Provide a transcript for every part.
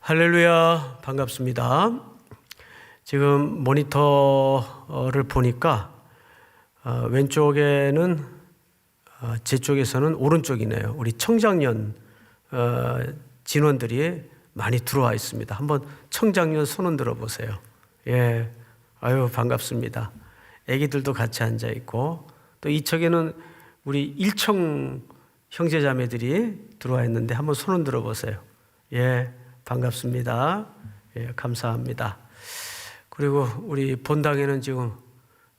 할렐루야, 반갑습니다. 지금 모니터를 보니까 왼쪽에는 제 쪽에서는 오른쪽이네요. 우리 청장년 진원들이 많이 들어와 있습니다. 한번 청장년 손 흔들어 보세요. 예, 아유 반갑습니다. 아기들도 같이 앉아 있고 또 이쪽에는 우리 일청 형제자매들이 들어와 있는데 한번 손 흔들어 보세요. 예, 반갑습니다. 예, 감사합니다. 그리고 우리 본당에는 지금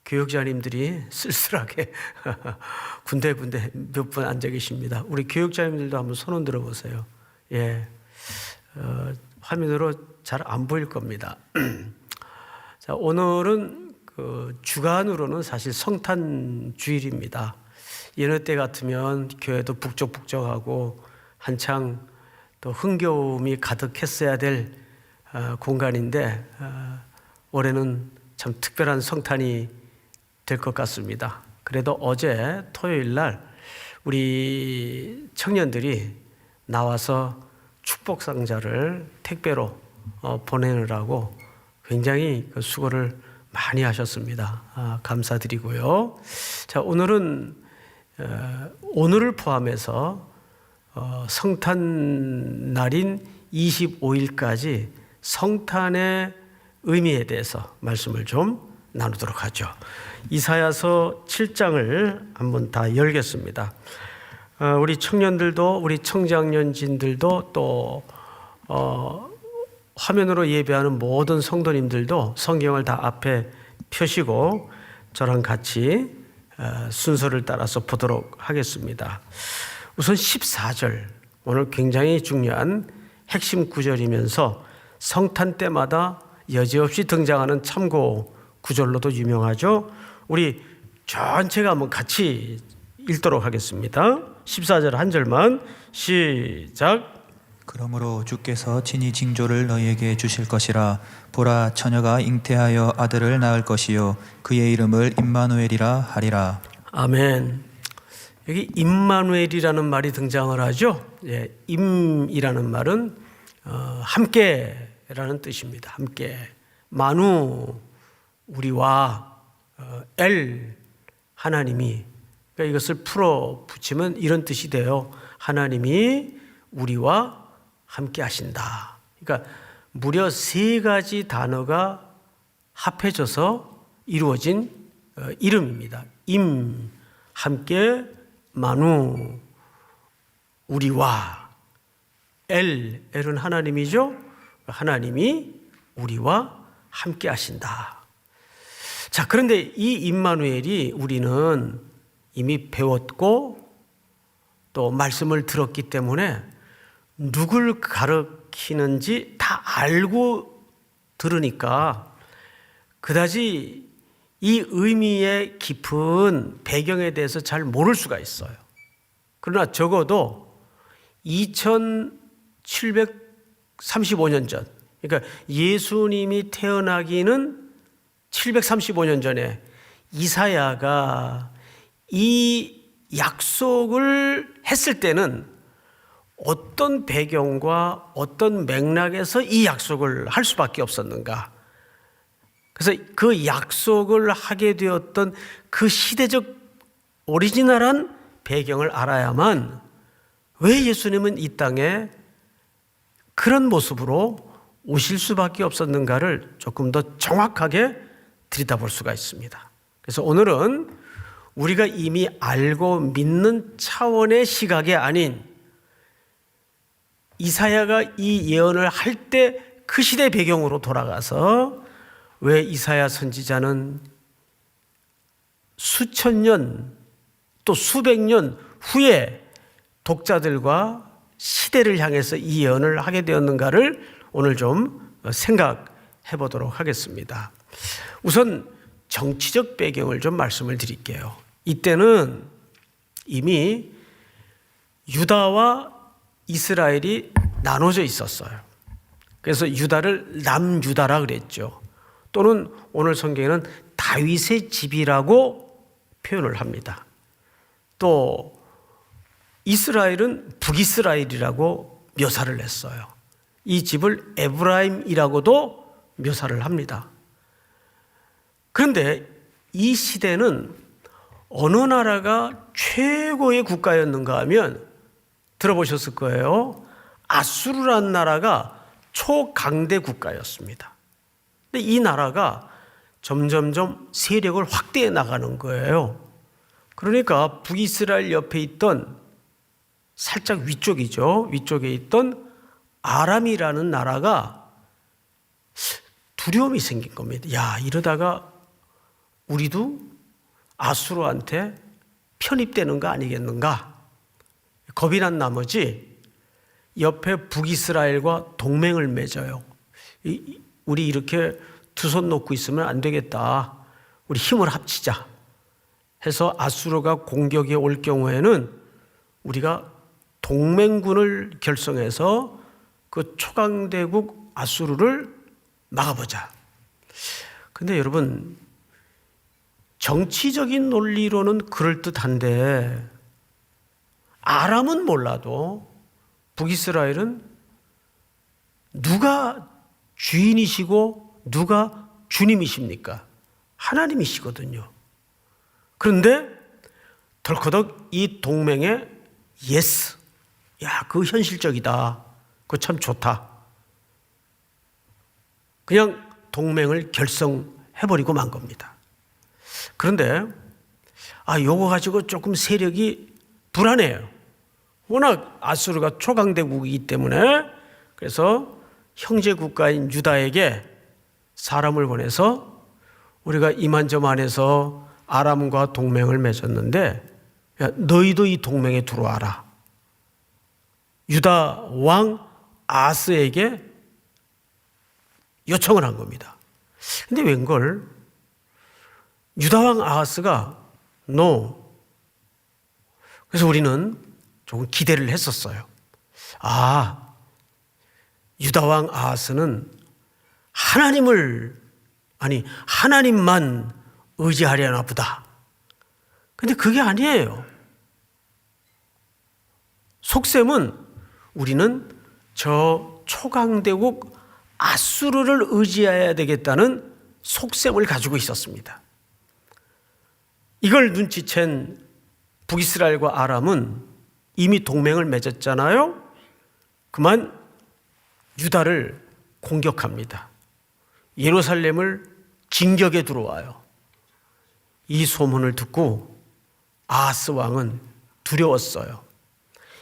교육자님들이 쓸쓸하게 군데군데 몇 분 앉아 계십니다. 우리 교육자님들도 한번 손 흔들어 보세요. 예, 화면으로 잘 안 보일 겁니다. 자, 오늘은 주간으로는 사실 성탄 주일입니다. 여느 때 같으면 교회도 북적북적하고 한창 또 흥겨움이 가득했어야 될 공간인데 올해는 참 특별한 성탄이 될 것 같습니다. 그래도 어제 토요일 날 우리 청년들이 나와서 축복 상자를 택배로 보내느라고 굉장히 수고를 많이 하셨습니다. 감사드리고요. 자, 오늘은 오늘을 포함해서 성탄 날인 25일까지 성탄의 의미에 대해서 말씀을 좀 나누도록 하죠. 이사야서 7장을 한번 다 열겠습니다. 우리 청년들도 우리 청장년진들도 또 화면으로 예배하는 모든 성도님들도 성경을 다 앞에 펴시고 저랑 같이 순서를 따라서 보도록 하겠습니다. 우선 14절, 오늘 굉장히 중요한 핵심 구절이면서 성탄 때마다 여지없이 등장하는 참고 구절로도 유명하죠. 우리 전체가 한번 같이 읽도록 하겠습니다. 14절 한 절만 시작. 그러므로 주께서 친히 징조를 너희에게 주실 것이라. 보라, 처녀가 잉태하여 아들을 낳을 것이요 그의 이름을 임마누엘이라 하리라. 아멘. 여기 임마누엘이라는 말이 등장을 하죠. 예, 임이라는 말은 함께라는 뜻입니다. 함께. 마누, 우리와, 엘, 하나님이. 그러니까 이것을 풀어 붙이면 이런 뜻이 돼요. 하나님이 우리와 함께 하신다. 그러니까 무려 3가지 단어가 합해져서 이루어진 이름입니다. 임, 함께, 마누, 우리와, 엘은 하나님이죠. 하나님이 우리와 함께 하신다. 자, 그런데 이 임마누엘이 우리는 이미 배웠고 또 말씀을 들었기 때문에 누굴 가리키는지 다 알고 들으니까 그다지 이 의미의 깊은 배경에 대해서 잘 모를 수가 있어요. 그러나 적어도 2735년 전, 그러니까 예수님이 태어나기는 735년 전에 이사야가 이 약속을 했을 때는 어떤 배경과 어떤 맥락에서 이 약속을 할 수밖에 없었는가? 그래서 그 약속을 하게 되었던 그 시대적 오리지널한 배경을 알아야만 왜 예수님은 이 땅에 그런 모습으로 오실 수밖에 없었는가를 조금 더 정확하게 들여다볼 수가 있습니다. 그래서 오늘은 우리가 이미 알고 믿는 차원의 시각이 아닌 이사야가 이 예언을 할 때 그 시대 배경으로 돌아가서 왜 이사야 선지자는 수천 년 또 수백 년 후에 독자들과 시대를 향해서 이 예언을 하게 되었는가를 오늘 좀 생각해 보도록 하겠습니다. 우선 정치적 배경을 좀 말씀을 드릴게요. 이때는 이미 유다와 이스라엘이 나눠져 있었어요. 그래서 유다를 남유다라 그랬죠. 또는 오늘 성경에는 다윗의 집이라고 표현을 합니다. 또 이스라엘은 북이스라엘이라고 묘사를 했어요. 이 집을 에브라임이라고도 묘사를 합니다. 그런데 이 시대는 어느 나라가 최고의 국가였는가 하면 들어보셨을 거예요. 아수르라는 나라가 초강대 국가였습니다. 근데 이 나라가 점점점 세력을 확대해 나가는 거예요. 그러니까 북이스라엘 옆에 있던 살짝 위쪽이죠. 위쪽에 있던 아람이라는 나라가 두려움이 생긴 겁니다. 야, 이러다가 우리도 아수르한테 편입되는 거 아니겠는가? 겁이 난 나머지 옆에 북이스라엘과 동맹을 맺어요. 우리 이렇게 두 손 놓고 있으면 안 되겠다. 우리 힘을 합치자 해서 아수르가 공격에 올 경우에는 우리가 동맹군을 결성해서 그 초강대국 아수르를 막아보자. 근데 여러분, 정치적인 논리로는 그럴듯한데 아람은 몰라도 북이스라엘은 누가 주인이시고 누가 주님이십니까? 하나님이시거든요. 그런데 덜커덕 이 동맹에 예스, 야, 그거 현실적이다. 그거 참 좋다. 그냥 동맹을 결성해버리고 만 겁니다. 그런데 요거 가지고 조금 세력이 불안해요. 워낙 아수르가 초강대국이기 때문에. 그래서 형제 국가인 유다에게 사람을 보내서 우리가 이만저만해서 아람과 동맹을 맺었는데 야, 너희도 이 동맹에 들어와라. 유다 왕 아스에게 요청을 한 겁니다. 근데 웬걸 유다 왕 아하스가 no. 그래서 우리는 조금 기대를 했었어요. 유다 왕 아하스는 하나님만 의지하려나 보다. 근데 그게 아니에요. 속셈은 우리는 저 초강대국 아수르를 의지해야 되겠다는 속셈을 가지고 있었습니다. 이걸 눈치챈 북이스라엘과 아람은 이미 동맹을 맺었잖아요. 그만 유다를 공격합니다. 예루살렘을 진격에 들어와요. 이 소문을 듣고 아하스 왕은 두려웠어요.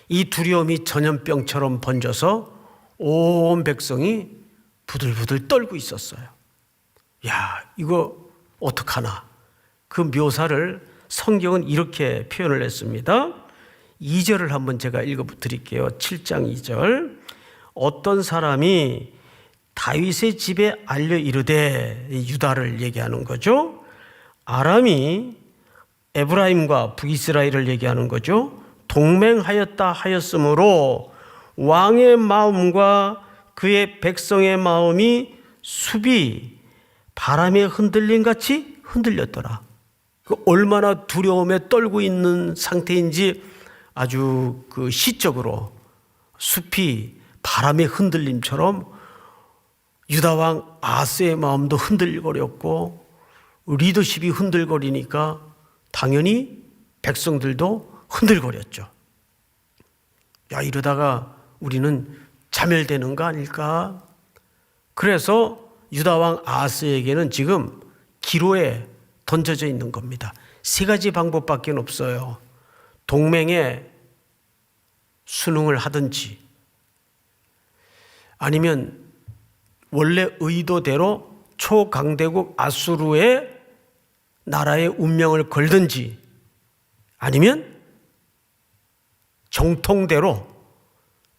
이 두려움이 전염병처럼 번져서 온 백성이 부들부들 떨고 있었어요. 야, 이거 어떡하나. 그 묘사를 성경은 이렇게 표현을 했습니다. 2절을 한번 제가 읽어드릴게요. 7장 2절. 어떤 사람이 다윗의 집에 알려 이르되, 유다를 얘기하는 거죠. 아람이 에브라임과 북이스라엘을 얘기하는 거죠. 동맹하였다 하였으므로 왕의 마음과 그의 백성의 마음이 숲이 바람에 흔들림 같이 흔들렸더라. 얼마나 두려움에 떨고 있는 상태인지 아주 그 시적으로 숲이 바람의 흔들림처럼 유다왕 아하스의 마음도 흔들거렸고 리더십이 흔들거리니까 당연히 백성들도 흔들거렸죠. 야, 이러다가 우리는 자멸되는 거 아닐까? 그래서 유다왕 아하스에게는 지금 기로에 던져져 있는 겁니다. 세 가지 방법밖에 없어요. 동맹에 순응을 하든지 아니면 원래 의도대로 초강대국 아수르의 나라의 운명을 걸든지 아니면 정통대로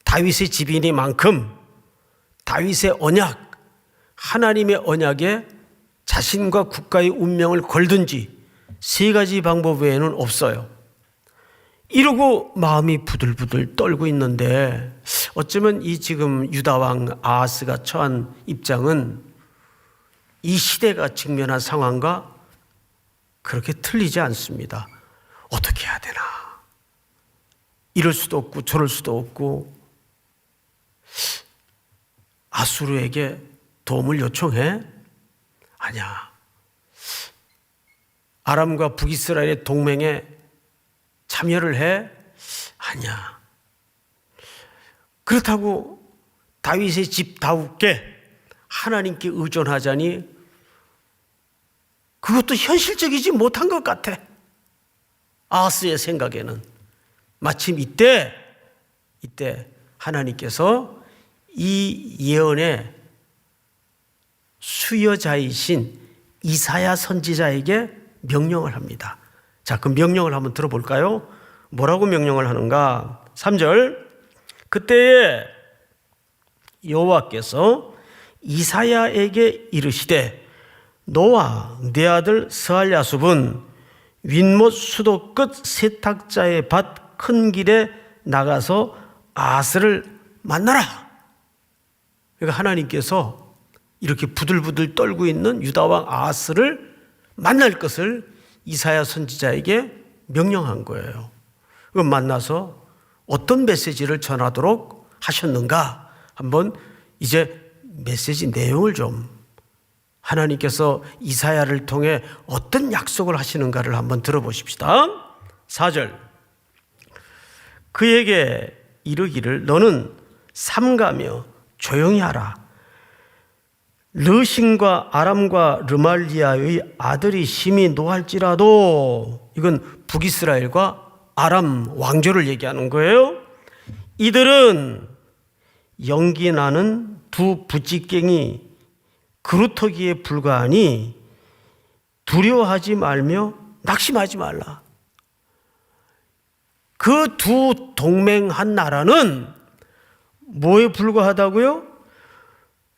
다윗의 집이니만큼 다윗의 언약, 하나님의 언약에 자신과 국가의 운명을 걸든지 세 가지 방법 외에는 없어요. 이러고 마음이 부들부들 떨고 있는데 어쩌면 이 지금 유다왕 아하스가 처한 입장은 이 시대가 직면한 상황과 그렇게 틀리지 않습니다. 어떻게 해야 되나? 이럴 수도 없고 저럴 수도 없고 아수르에게 도움을 요청해? 아니야. 아람과 북이스라엘의 동맹에 참여를 해? 아니야. 그렇다고 다윗의 집 다윗께 하나님께 의존하자니 그것도 현실적이지 못한 것 같아. 아하스의 생각에는. 마침 이때 하나님께서 이 예언의 수여자이신 이사야 선지자에게 명령을 합니다. 자, 그 명령을 한번 들어볼까요? 뭐라고 명령을 하는가? 3절. 그때에 여호와께서 이사야에게 이르시되 너와 네 아들 스알야숲은 윗못 수도 끝 세탁자의 밭 큰 길에 나가서 아스를 만나라. 그러니까 하나님께서 이렇게 부들부들 떨고 있는 유다왕 아하스를 만날 것을 이사야 선지자에게 명령한 거예요. 그럼 만나서 어떤 메시지를 전하도록 하셨는가? 한번 이제 메시지 내용을 좀 하나님께서 이사야를 통해 어떤 약속을 하시는가를 한번 들어보십시다. 4절. 그에게 이르기를 너는 삼가며 조용히 하라. 르신과 아람과 르말리아의 아들이 심히 노할지라도, 이건 북이스라엘과 아람 왕조를 얘기하는 거예요. 이들은 연기 나는 두 부찌깽이 그루터기에 불과하니 두려워하지 말며 낙심하지 말라. 그 두 동맹한 나라는 뭐에 불과하다고요?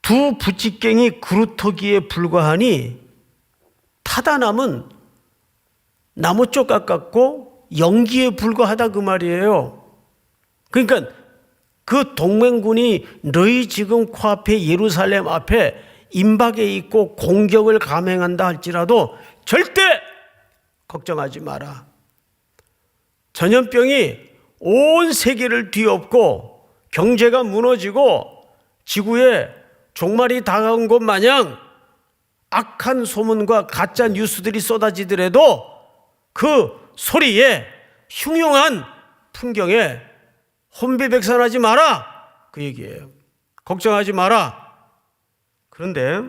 두 부찌깽이 그루터기에 불과하니 타다남은 나무쪽 가깝고 연기에 불과하다 그 말이에요. 그러니까 그 동맹군이 너희 지금 코앞에 예루살렘 앞에 임박해 있고 공격을 감행한다 할지라도 절대 걱정하지 마라. 전염병이 온 세계를 뒤엎고 경제가 무너지고 지구에 종말이 다가온 것 마냥 악한 소문과 가짜 뉴스들이 쏟아지더라도 그 소리에 흉흉한 풍경에 혼비백산하지 마라 그 얘기예요. 걱정하지 마라. 그런데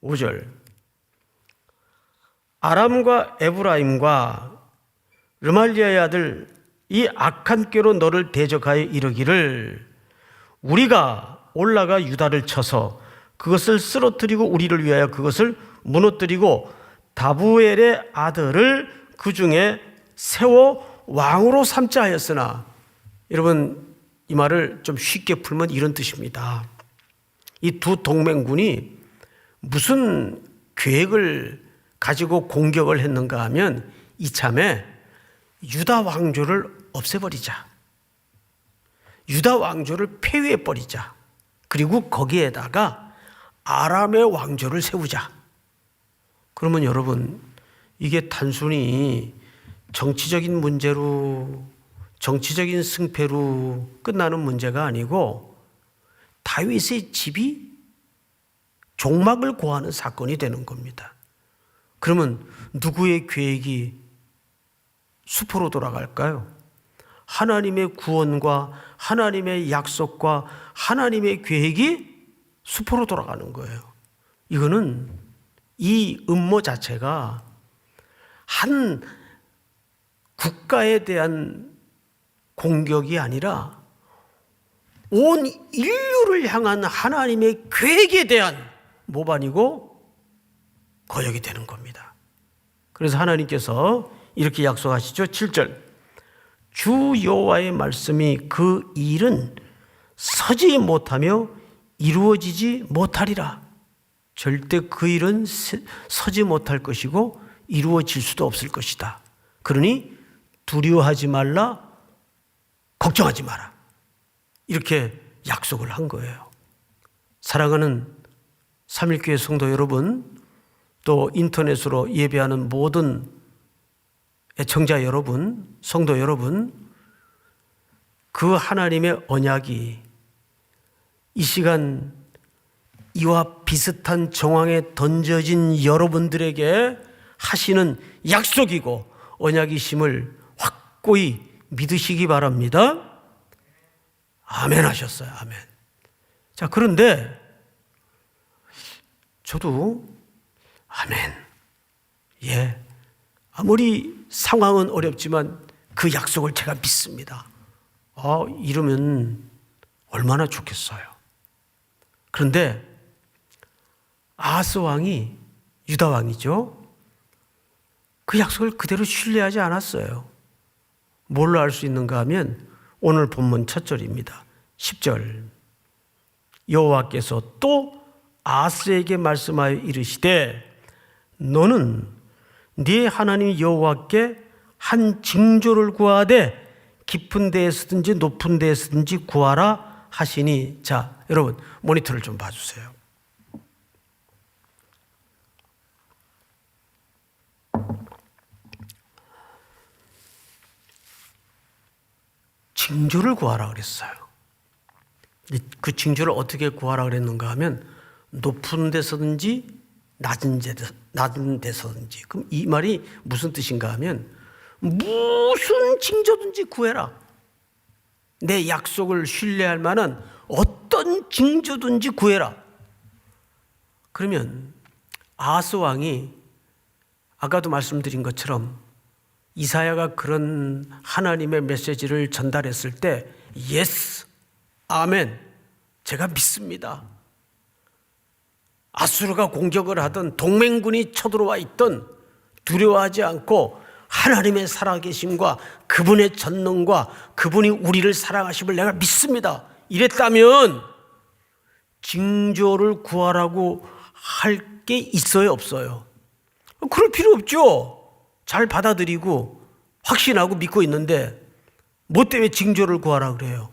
5절. 아람과 에브라임과 르말리아의 아들 이 악한 꾀로 너를 대적하여 이르기를 우리가 올라가 유다를 쳐서 그것을 쓰러뜨리고 우리를 위하여 그것을 무너뜨리고 다부엘의 아들을 그 중에 세워 왕으로 삼자 하였으나, 여러분 이 말을 좀 쉽게 풀면 이런 뜻입니다. 이 두 동맹군이 무슨 계획을 가지고 공격을 했는가 하면 이참에 유다 왕조를 없애버리자. 유다 왕조를 폐위해버리자. 그리고 거기에다가 아람의 왕조를 세우자. 그러면 여러분 이게 단순히 정치적인 문제로, 정치적인 승패로 끝나는 문제가 아니고 다윗의 집이 종막을 고하는 사건이 되는 겁니다. 그러면 누구의 계획이 수포로 돌아갈까요? 하나님의 구원과 하나님의 약속과 하나님의 계획이 수포로 돌아가는 거예요. 이거는 이 음모 자체가 한 국가에 대한 공격이 아니라 온 인류를 향한 하나님의 계획에 대한 모반이고 거역이 되는 겁니다. 그래서 하나님께서 이렇게 약속하시죠. 7절. 주 여호와의 말씀이 그 일은 서지 못하며 이루어지지 못하리라. 절대 그 일은 서지 못할 것이고 이루어질 수도 없을 것이다. 그러니 두려워하지 말라, 걱정하지 마라. 이렇게 약속을 한 거예요. 사랑하는 삼일교회 성도 여러분, 또 인터넷으로 예배하는 모든 애청자 여러분, 성도 여러분, 그 하나님의 언약이 이 시간 이와 비슷한 정황에 던져진 여러분들에게 하시는 약속이고 언약이심을 확고히 믿으시기 바랍니다. 아멘 하셨어요. 아멘. 자, 그런데 저도 아멘. 예. 아무리 상황은 어렵지만 그 약속을 제가 믿습니다. 이러면 얼마나 좋겠어요. 그런데 아하스 왕이, 유다 왕이죠, 그 약속을 그대로 신뢰하지 않았어요. 뭘로 알 수 있는가 하면 오늘 본문 첫 절입니다. 10절. 여호와께서 또 아하스에게 말씀하여 이르시되 너는 네 하나님 여호와께 한 징조를 구하되 깊은 데에서든지 높은 데에서든지 구하라 하시니. 자, 여러분 모니터를 좀 봐주세요. 징조를 구하라 그랬어요. 그 징조를 어떻게 구하라 그랬는가 하면 높은 데서든지 낮은 데서든지. 그럼 이 말이 무슨 뜻인가 하면 무슨 징조든지 구해라. 내 약속을 신뢰할 만한 어떤 징조든지 구해라. 그러면 아하스 왕이 아까도 말씀드린 것처럼 이사야가 그런 하나님의 메시지를 전달했을 때 예스, 아멘, 제가 믿습니다. 아수르가 공격을 하던 동맹군이 쳐들어와 있던 두려워하지 않고 하나님의 살아계심과 그분의 전능과 그분이 우리를 사랑하심을 내가 믿습니다. 이랬다면 징조를 구하라고 할 게 있어요, 없어요? 그럴 필요 없죠. 잘 받아들이고 확신하고 믿고 있는데 뭐 때문에 징조를 구하라 그래요?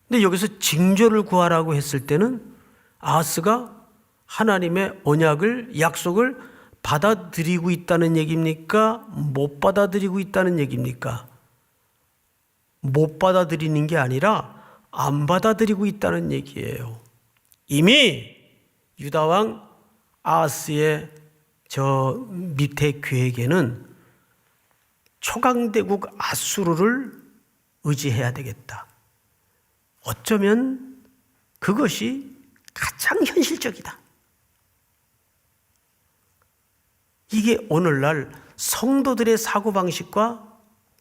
근데 여기서 징조를 구하라고 했을 때는 아하스가 하나님의 언약을, 약속을 받아들이고 있다는 얘기입니까? 못 받아들이고 있다는 얘기입니까? 못 받아들이는 게 아니라 안 받아들이고 있다는 얘기예요. 이미 유다왕 아하스의 저 밑에 계획에는 초강대국 아수르를 의지해야 되겠다. 어쩌면 그것이 가장 현실적이다. 이게 오늘날 성도들의 사고방식과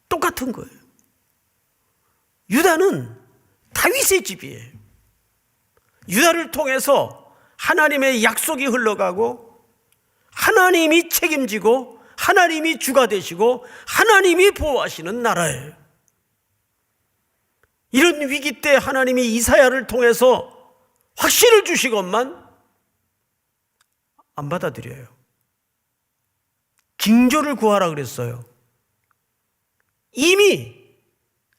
똑같은 거예요. 유다는 다윗의 집이에요. 유다를 통해서 하나님의 약속이 흘러가고 하나님이 책임지고 하나님이 주가 되시고 하나님이 보호하시는 나라예요. 이런 위기 때 하나님이 이사야를 통해서 확신을 주시건만 안 받아들여요. 징조를 구하라 그랬어요. 이미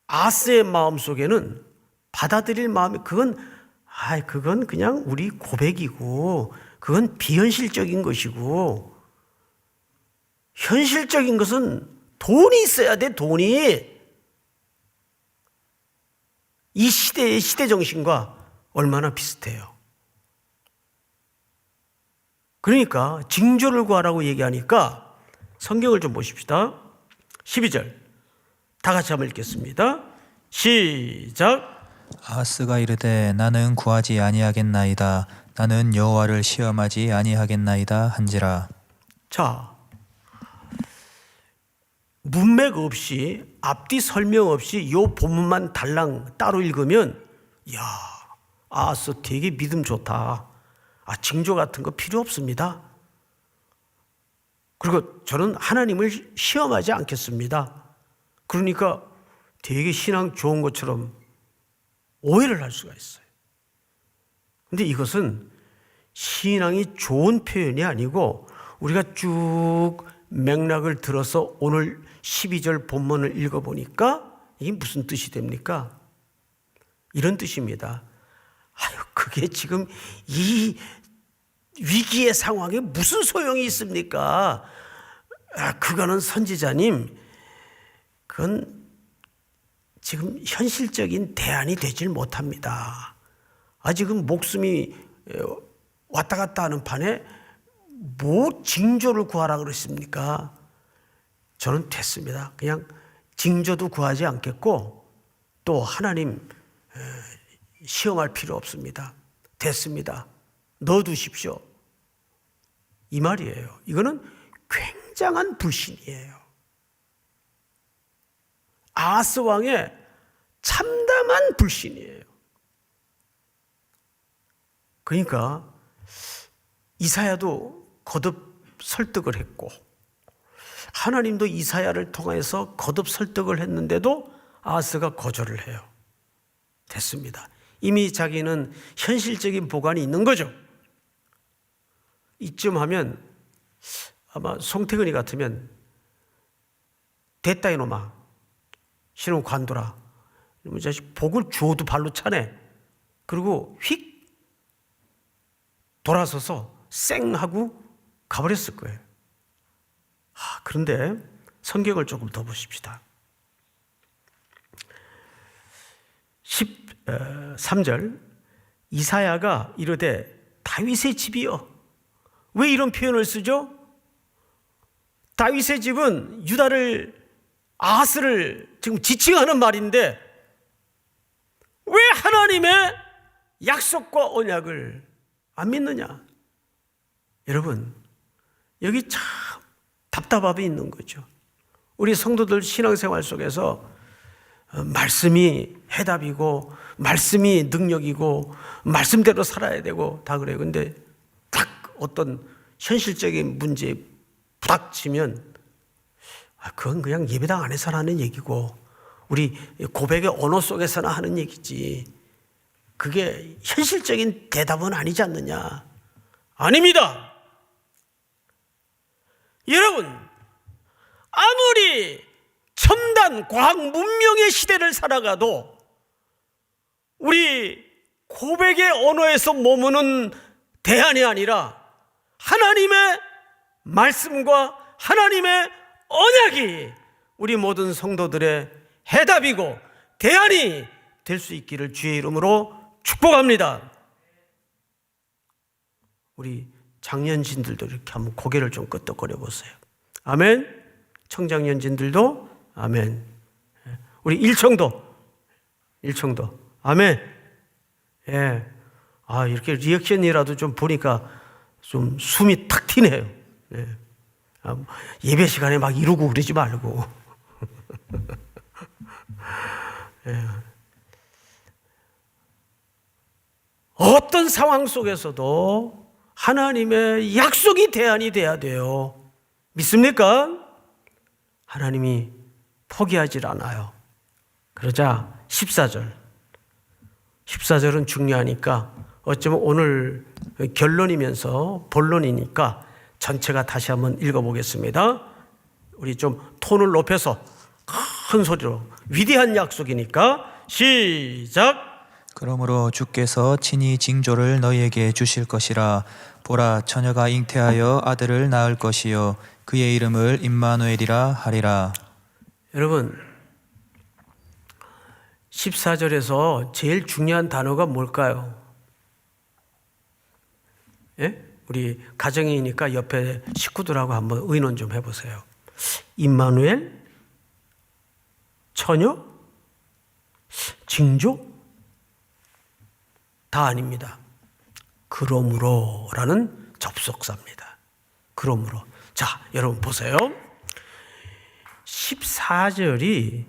아하스의 마음속에는 받아들일 마음이 그건 그냥 우리 고백이고 그건 비현실적인 것이고 현실적인 것은 돈이 있어야 돼. 돈이. 이 시대의 시대 정신과 얼마나 비슷해요. 그러니까 징조를 구하라고 얘기하니까 성경을 좀 보십시다. 12절 다 같이 한번 읽겠습니다. 시작. 아하스가 이르되 나는 구하지 아니하겠나이다. 나는 여호와를 시험하지 아니하겠나이다 한지라. 자, 문맥 없이 앞뒤 설명 없이 요 본문만 달랑 따로 읽으면 아하스 되게 믿음 좋다. 징조 같은 거 필요 없습니다. 그리고 저는 하나님을 시험하지 않겠습니다. 그러니까 되게 신앙 좋은 것처럼 오해를 할 수가 있어요. 근데 이것은 신앙이 좋은 표현이 아니고 우리가 쭉 맥락을 들어서 오늘 12절 본문을 읽어보니까 이게 무슨 뜻이 됩니까? 이런 뜻입니다. 그게 지금 이 위기의 상황에 무슨 소용이 있습니까? 그거는 선지자님, 그건 지금 현실적인 대안이 되질 못합니다. 지금 목숨이 왔다 갔다 하는 판에 뭐 징조를 구하라 그랬습니까? 저는 됐습니다. 그냥 징조도 구하지 않겠고 또 하나님 시험할 필요 없습니다. 됐습니다. 넣어두십시오. 이 말이에요. 이거는 굉장한 불신이에요. 아하스 왕의 참담한 불신이에요. 그러니까 이사야도 거듭 설득을 했고 하나님도 이사야를 통해서 거듭 설득을 했는데도 아하스가 거절을 해요. 됐습니다. 이미 자기는 현실적인 보관이 있는 거죠. 이쯤 하면 아마 송태근이 같으면 됐다 이놈아, 신혼 관둬라. 이놈의 자식 복을 주어도 발로 차네. 그리고 휙 돌아서서 쌩 하고 가버렸을 거예요. 그런데 성경을 조금 더 보십시다. 13절 이사야가 이르되 다윗의 집이여. 왜 이런 표현을 쓰죠? 다윗의 집은 유다를 아하스를 지금 지칭하는 말인데 왜 하나님의 약속과 언약을 안 믿느냐? 여러분, 여기 참 답답함이 있는 거죠. 우리 성도들 신앙생활 속에서 말씀이 해답이고 말씀이 능력이고 말씀대로 살아야 되고 다 그래요. 근데 딱 어떤 현실적인 문제에 부닥치면 그건 그냥 예배당 안에서나 하는 얘기고 우리 고백의 언어 속에서나 하는 얘기지 그게 현실적인 대답은 아니지 않느냐? 아닙니다. 여러분, 아무리 첨단 과학 문명의 시대를 살아가도 우리 고백의 언어에서 머무는 대안이 아니라 하나님의 말씀과 하나님의 언약이 우리 모든 성도들의 해답이고 대안이 될 수 있기를 주의 이름으로 축복합니다. 우리 장년진들도 이렇게 한번 고개를 좀 끄덕거려 보세요. 아멘. 청장년진들도 아멘. 우리 일청도 아멘. 예. 이렇게 리액션이라도 좀 보니까 좀 숨이 탁 튀네요. 예. 예배 시간에 막 이러고 그러지 말고. 예. 어떤 상황 속에서도 하나님의 약속이 대안이 돼야 돼요. 믿습니까? 하나님이 포기하질 않아요. 그러자 14절은 중요하니까 어쩌면 오늘 결론이면서 본론이니까 전체가 다시 한번 읽어보겠습니다. 우리 좀 톤을 높여서 큰 소리로 위대한 약속이니까 시작. 그러므로 주께서 친히 징조를 너희에게 주실 것이라. 보라, 처녀가 잉태하여 아들을 낳을 것이요 그의 이름을 임마누엘이라 하리라. 여러분, 14절에서 제일 중요한 단어가 뭘까요? 예? 우리 가정이니까 옆에 식구들하고 한번 의논 좀 해보세요. 임마누엘? 처녀? 징조? 다 아닙니다. 그러므로라는 접속사입니다. 그러므로. 자, 여러분 보세요. 14절이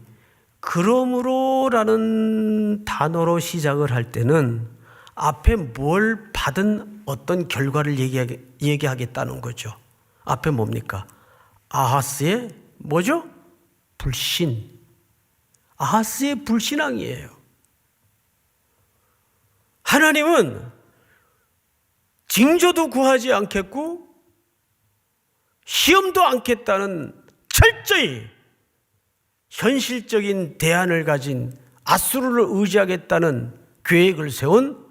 그러므로라는 단어로 시작을 할 때는 앞에 뭘 받은 어떤 결과를 얘기하겠다는 거죠. 앞에 뭡니까? 아하스의 뭐죠? 불신. 아하스의 불신앙이에요. 하나님은 징조도 구하지 않겠고 시험도 않겠다는 철저히 현실적인 대안을 가진 아수르를 의지하겠다는 계획을 세운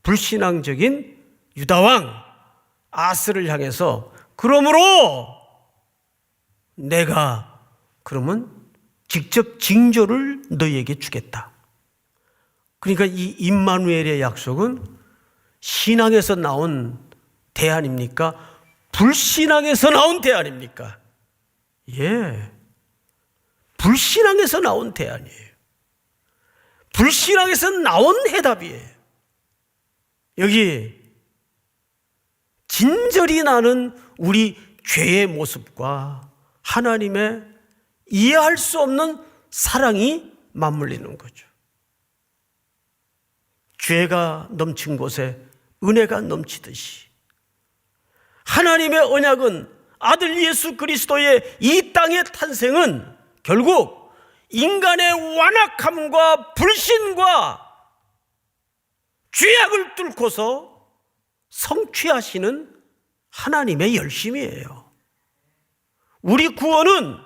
불신앙적인 유다왕 아스를 향해서 그러므로 내가 그러면 직접 징조를 너희에게 주겠다. 그러니까 이 임마누엘의 약속은 신앙에서 나온 대안입니까? 불신앙에서 나온 대안입니까? 예. 불신앙에서 나온 대안이에요. 불신앙에서 나온 해답이에요. 여기 진절이 나는 우리 죄의 모습과 하나님의 이해할 수 없는 사랑이 맞물리는 거죠. 죄가 넘친 곳에 은혜가 넘치듯이 하나님의 언약은 아들 예수 그리스도의 이 땅의 탄생은 결국 인간의 완악함과 불신과 죄악을 뚫고서 성취하시는 하나님의 열심이에요. 우리 구원은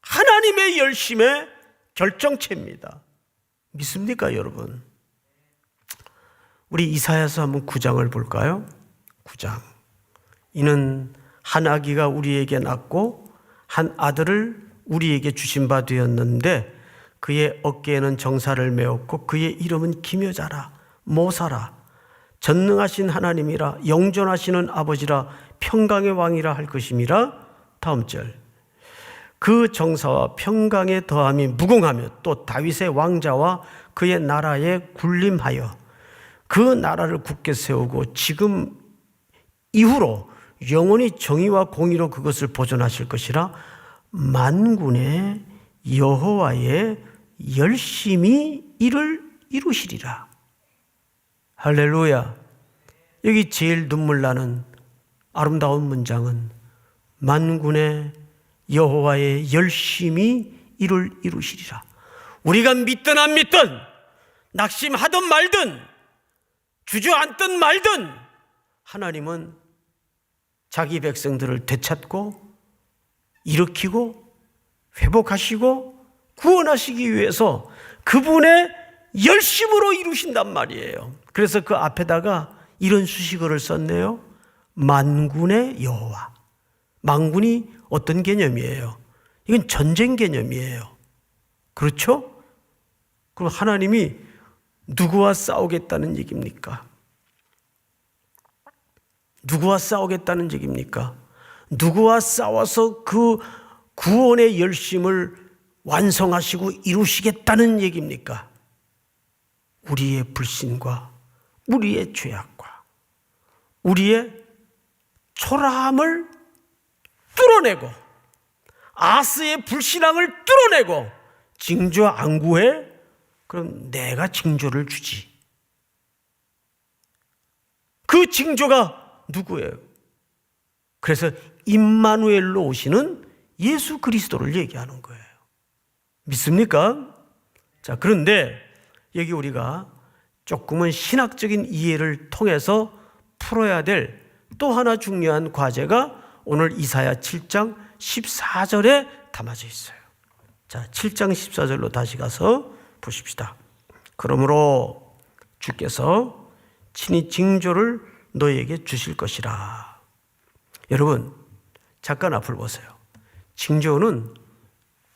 하나님의 열심의 결정체입니다. 믿습니까, 여러분? 우리 이사야서 한번 9장을 볼까요? 9장. 이는 한 아기가 우리에게 낳고 한 아들을 우리에게 주신 바 되었는데 그의 어깨에는 정사를 메었고 그의 이름은 기묘자라 모사라 전능하신 하나님이라 영존하시는 아버지라 평강의 왕이라 할 것임이라. 다음 절. 그 정사와 평강의 더함이 무궁하며 또 다윗의 왕자와 그의 나라에 군림하여 그 나라를 굳게 세우고 지금 이후로 영원히 정의와 공의로 그것을 보존하실 것이라. 만군의 여호와의 열심히 이를 이루시리라. 할렐루야. 여기 제일 눈물 나는 아름다운 문장은 만군의 여호와의 열심히 이를 이루시리라. 우리가 믿든 안 믿든 낙심하든 말든 주저앉든 말든 하나님은 자기 백성들을 되찾고 일으키고 회복하시고 구원하시기 위해서 그분의 열심으로 이루신단 말이에요. 그래서 그 앞에다가 이런 수식어를 썼네요. 만군의 여호와. 만군이 어떤 개념이에요? 이건 전쟁 개념이에요. 그렇죠? 그럼 하나님이 누구와 싸우겠다는 얘기입니까? 누구와 싸우겠다는 얘기입니까? 누구와 싸워서 그 구원의 열심을 완성하시고 이루시겠다는 얘기입니까? 우리의 불신과 우리의 죄악과 우리의 초라함을 뚫어내고 아스의 불신앙을 뚫어내고 징조 안 구해? 그럼 내가 징조를 주지. 그 징조가 누구예요? 그래서 임마누엘로 오시는 예수 그리스도를 얘기하는 거예요. 믿습니까? 자, 그런데 여기 우리가 조금은 신학적인 이해를 통해서 풀어야 될 또 하나 중요한 과제가 오늘 이사야 7장 14절에 담아져 있어요. 자, 7장 14절로 다시 가서 보십시다. 그러므로 주께서 친히 징조를 너희에게 주실 것이라. 여러분, 잠깐 앞을 보세요. 징조는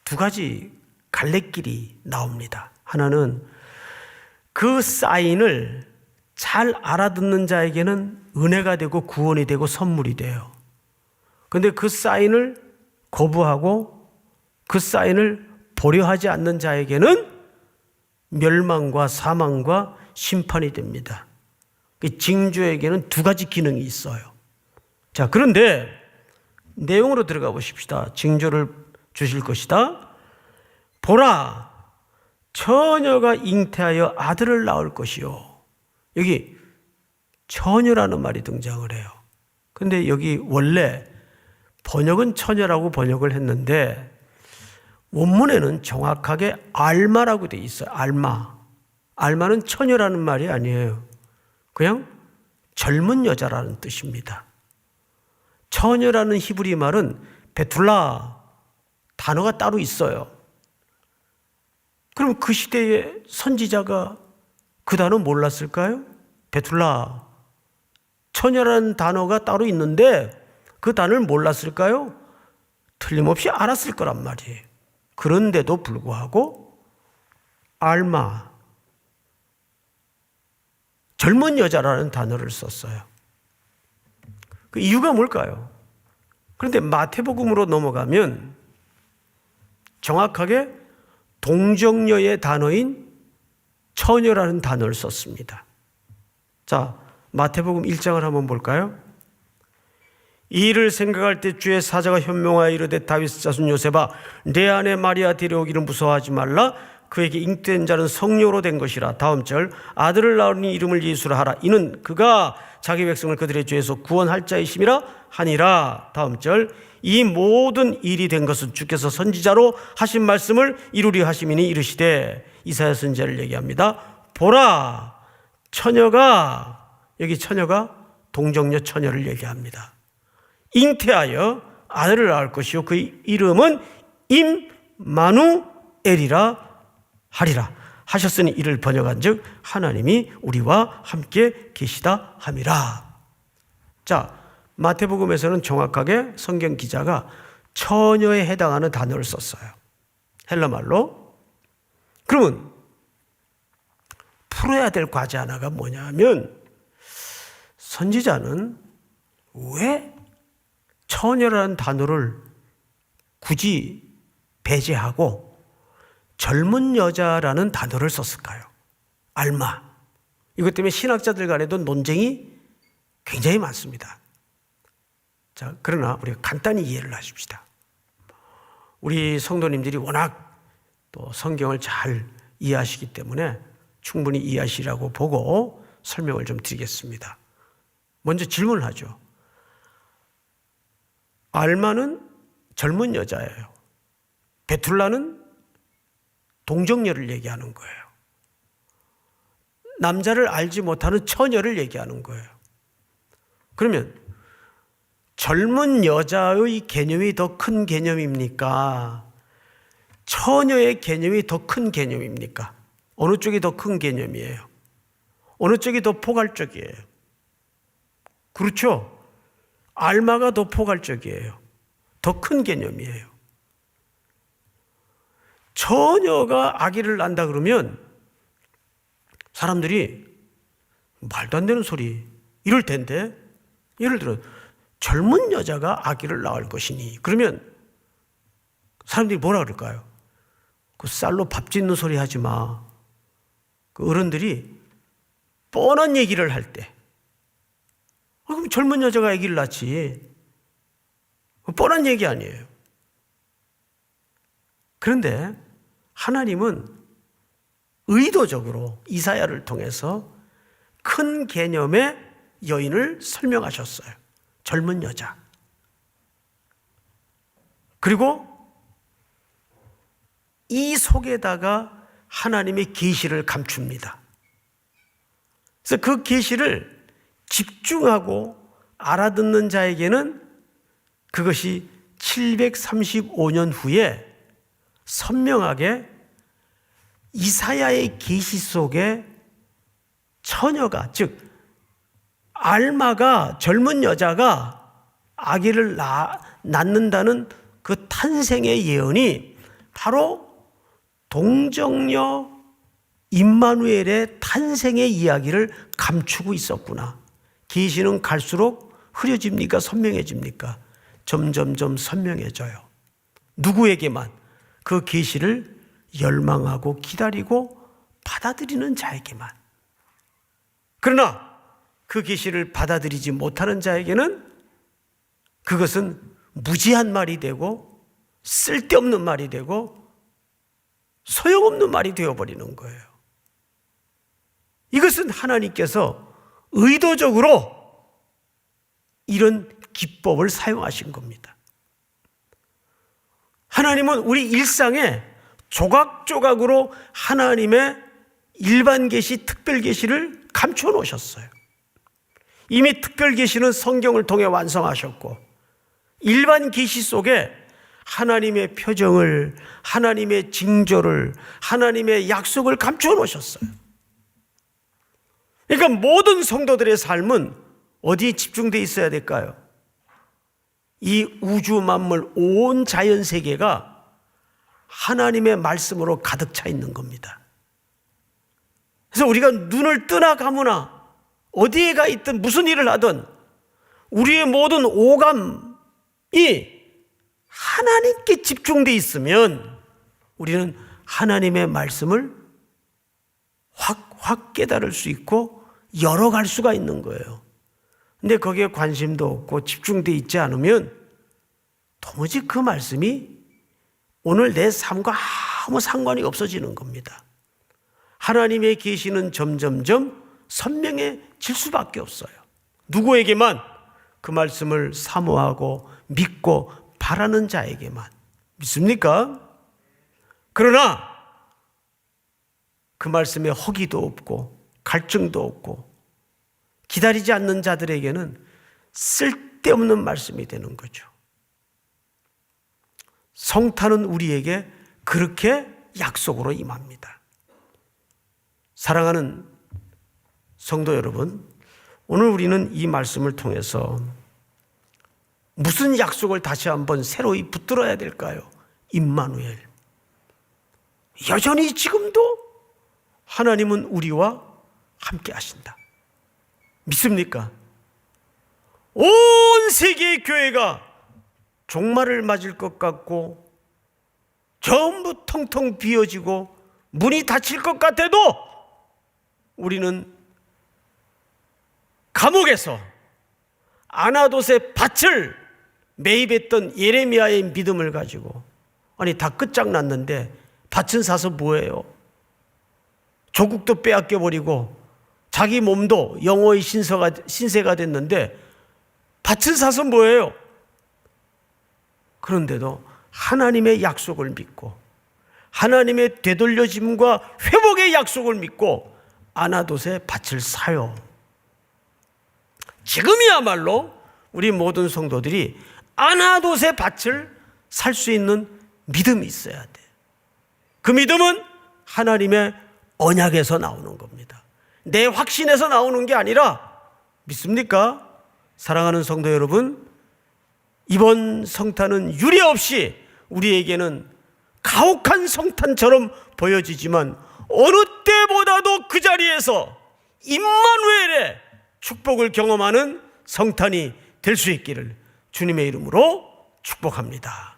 두 가지 갈래길이 나옵니다. 하나는 그 사인을 잘 알아듣는 자에게는 은혜가 되고 구원이 되고 선물이 돼요. 그런데 그 사인을 거부하고 그 사인을 보려 하지 않는 자에게는 멸망과 사망과 심판이 됩니다. 징조에게는 두 가지 기능이 있어요. 자, 그런데 내용으로 들어가 보십시다. 징조를 주실 것이다. 보라, 처녀가 잉태하여 아들을 낳을 것이요. 여기 처녀라는 말이 등장을 해요. 그런데 여기 원래 번역은 처녀라고 번역을 했는데 원문에는 정확하게 알마라고 돼 있어요. 알마. 알마는 처녀라는 말이 아니에요. 그냥 젊은 여자라는 뜻입니다. 처녀라는 히브리 말은 베툴라 단어가 따로 있어요. 그럼 그 시대의 선지자가 그 단어 몰랐을까요? 베툴라. 처녀라는 단어가 따로 있는데 그 단어를 몰랐을까요? 틀림없이 알았을 거란 말이에요. 그런데도 불구하고 알마, 젊은 여자라는 단어를 썼어요. 그 이유가 뭘까요? 그런데 마태복음으로 넘어가면 정확하게 동정녀의 단어인 처녀라는 단어를 썼습니다. 자, 마태복음 1장을 한번 볼까요? 이 일을 생각할 때 주의 사자가 현명하여 이르되 다윗 자손 요셉아 내 아내 마리아 데려오기를 무서워하지 말라. 그에게 잉태된 자는 성령으로 된 것이라. 다음 절 아들을 낳으니 이름을 예수라 하라. 이는 그가 자기 백성을 그들의 죄에서 구원할 자이심이라 하니라. 다음 절 이 모든 일이 된 것은 주께서 선지자로 하신 말씀을 이루리 하심이니 이르시되. 이사야 선지자를 얘기합니다. 보라 처녀가, 여기 처녀가 동정녀 처녀를 얘기합니다. 잉태하여 아들을 낳을 것이요 그 이름은 임마누엘이라 하리라 하셨으니 이를 번역한즉 하나님이 우리와 함께 계시다 함이라. 자, 마태복음에서는 정확하게 성경 기자가 처녀에 해당하는 단어를 썼어요. 헬라말로. 그러면 풀어야 될 과제 하나가 뭐냐면 선지자는 왜 처녀라는 단어를 굳이 배제하고 젊은 여자라는 단어를 썼을까요? 알마. 이것 때문에 신학자들 간에도 논쟁이 굉장히 많습니다. 자, 그러나 우리가 간단히 이해를 하십시다. 우리 성도님들이 워낙 또 성경을 잘 이해하시기 때문에 충분히 이해하시라고 보고 설명을 좀 드리겠습니다. 먼저 질문을 하죠. 알마는 젊은 여자예요. 베툴라는 동정녀를 얘기하는 거예요. 남자를 알지 못하는 처녀를 얘기하는 거예요. 그러면 젊은 여자의 개념이 더 큰 개념입니까? 처녀의 개념이 더 큰 개념입니까? 어느 쪽이 더 큰 개념이에요? 어느 쪽이 더 포괄적이에요? 그렇죠? 알마가 더 포괄적이에요. 더 큰 개념이에요. 처녀가 아기를 낳는다 그러면 사람들이 말도 안 되는 소리 이럴 텐데, 예를 들어 젊은 여자가 아기를 낳을 것이니 그러면 사람들이 뭐라 그럴까요? 그 쌀로 밥 짓는 소리 하지 마. 그 어른들이 뻔한 얘기를 할 때, 그럼 젊은 여자가 아기를 낳지. 뻔한 얘기 아니에요. 그런데 하나님은 의도적으로 이사야를 통해서 큰 개념의 여인을 설명하셨어요. 젊은 여자. 그리고 이 속에다가 하나님의 계시를 감춥니다. 그래서 그 계시를 집중하고 알아듣는 자에게는 그것이 735년 후에 선명하게 이사야의 계시 속에 처녀가, 즉 알마가, 젊은 여자가 아기를 낳는다는 그 탄생의 예언이 바로 동정녀 임마누엘의 탄생의 이야기를 감추고 있었구나. 계시는 갈수록 흐려집니까? 선명해집니까? 점점점 선명해져요. 누구에게만? 그 계시를 열망하고 기다리고 받아들이는 자에게만. 그러나 그 계시를 받아들이지 못하는 자에게는 그것은 무지한 말이 되고 쓸데없는 말이 되고 소용없는 말이 되어버리는 거예요. 이것은 하나님께서 의도적으로 이런 기법을 사용하신 겁니다. 하나님은 우리 일상에 조각조각으로 하나님의 일반 계시, 특별 계시를 감춰 놓으셨어요. 이미 특별 계시는 성경을 통해 완성하셨고, 일반 계시 속에 하나님의 표정을, 하나님의 징조를, 하나님의 약속을 감춰 놓으셨어요. 그러니까 모든 성도들의 삶은 어디에 집중되어 있어야 될까요? 이 우주 만물 온 자연 세계가 하나님의 말씀으로 가득 차 있는 겁니다. 그래서 우리가 눈을 뜨나 감으나 어디에 가 있든 무슨 일을 하든 우리의 모든 오감이 하나님께 집중되어 있으면 우리는 하나님의 말씀을 확 깨달을 수 있고 열어갈 수가 있는 거예요. 근데 거기에 관심도 없고 집중되어 있지 않으면 도무지 그 말씀이 오늘 내 삶과 아무 상관이 없어지는 겁니다. 하나님의 계시는 점점점 선명해질 수밖에 없어요. 누구에게만? 그 말씀을 사모하고 믿고 바라는 자에게만. 믿습니까? 그러나 그 말씀에 허기도 없고 갈증도 없고 기다리지 않는 자들에게는 쓸데없는 말씀이 되는 거죠. 성탄은 우리에게 그렇게 약속으로 임합니다. 사랑하는 성도 여러분, 오늘 우리는 이 말씀을 통해서 무슨 약속을 다시 한번 새로이 붙들어야 될까요? 임마누엘. 여전히 지금도 하나님은 우리와 함께 하신다. 믿습니까? 온 세계의 교회가 종말을 맞을 것 같고 전부 텅텅 비어지고 문이 닫힐 것 같아도 우리는 감옥에서 아나돗의 밭을 매입했던 예레미야의 믿음을 가지고, 아니 다 끝장났는데 밭은 사서 뭐예요? 조국도 빼앗겨버리고 자기 몸도 영어의 신세가 됐는데 밭은 사서 뭐예요? 그런데도 하나님의 약속을 믿고 하나님의 되돌려짐과 회복의 약속을 믿고 아나돗의 밭을 사요. 지금이야말로 우리 모든 성도들이 아나돗의 밭을 살 수 있는 믿음이 있어야 돼. 그 믿음은 하나님의 언약에서 나오는 겁니다. 내 확신에서 나오는 게 아니라, 믿습니까? 사랑하는 성도 여러분, 이번 성탄은 유례없이 우리에게는 가혹한 성탄처럼 보여지지만 어느 때보다도 그 자리에서 임마누엘의 축복을 경험하는 성탄이 될 수 있기를 주님의 이름으로 축복합니다.